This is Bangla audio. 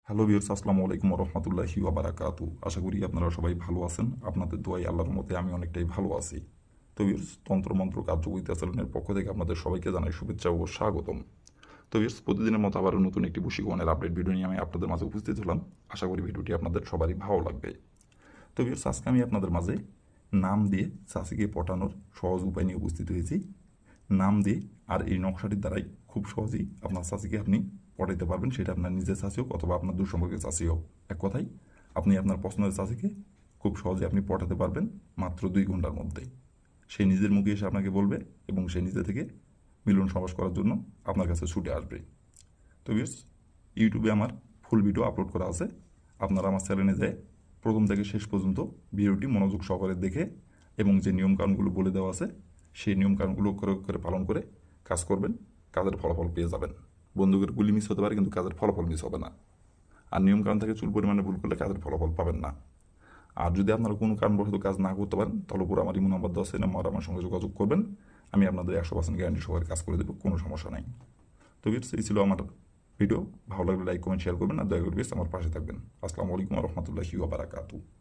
হ্যালো ভিউয়ার্স, আসসালামু আলাইকুম ওয়া রাহমাতুল্লাহি ওয়া বারাকাতুহু। আশা করি আপনারা সবাই ভালো আছেন। আপনাদের দোয়ায় আল্লাহর রহমতে আমি অনেকটাই ভালো আছি। তো ভিউয়ার্স, তন্ত্রমন্ত্র কার্যকরিতা চ্যানেলের পক্ষ থেকে আপনাদের সবাইকে জানাই শুভেচ্ছা ও স্বাগতম। তো ভিউয়ার্স, প্রতিদিনের মতো আবারও নতুন একটি বশীকরণের আপডেট ভিডিও নিয়ে আমি আপনাদের মাঝে উপস্থিত হলাম। আশা করি ভিডিওটি আপনাদের সবারই ভালো লাগবে। তো ভিউয়ার্স, আজকে আমি আপনাদের মাঝে নাম দিয়ে চাষিকে পটানোর সহজ উপায় নিয়ে উপস্থিত হয়েছি। নাম দিয়ে আর এই নকশাটির দ্বারাই খুব সহজেই আপনার চাষিকে আপনি পটাইতে পারবেন, সেটা আপনার নিজের চাষি হোক অথবা আপনার দূর সম্পর্কের চাষি হোক। এক কথায় আপনি আপনার পছন্দের চাষিকে খুব সহজে আপনি পটাতে পারবেন মাত্র 2 ঘন্টার মধ্যে। সে নিজের মুখে এসে আপনাকে বলবে এবং সে নিজে থেকে মিলন সমাস করার জন্য আপনার কাছে ছুটে আসবে। তো ভিউয়ার্স, ইউটিউবে আমার ফুল ভিডিও আপলোড করা আছে। আপনারা আমার চ্যানেলে যায় প্রথম থেকে শেষ পর্যন্ত ভিডিওটি মনোযোগ সহকারে দেখে এবং যে নিয়মকানুনগুলো বলে দেওয়া আছে সেই নিয়মকানুনগুলো করে করে পালন করে কাজ করবেন, কাজের ফলাফল পেয়ে যাবেন। বন্দুকের গুলি মিস হতে পারে কিন্তু কাজের ফলাফল মিস হবে না। আর নিয়মকানুন থেকে চুল পরিমাণে ভুল করলে কাজের ফলাফল পাবেন না। আর যদি আপনারা কোনো কারণবশত কাজ না করতে পারেন তাহলে পুরো আমার ইমো নাম্বার দেওয়া আছে, নাম্বার আমার সঙ্গে যোগাযোগ করবেন। আমি আপনাদের 100% গ্যারান্টি সহকারে কাজ করে দেবো, কোনো সমস্যা নাই। তো ভিউয়ার্স, এই ছিল আমার ভিডিও। ভালো লাগলে লাইক কমেন্ট শেয়ার করবেন আর দয়া করে আমার পাশে থাকবেন। আসসালামু আলাইকুম ওয়া রাহমাতুল্লাহি ওয়া বারাকাতুহু।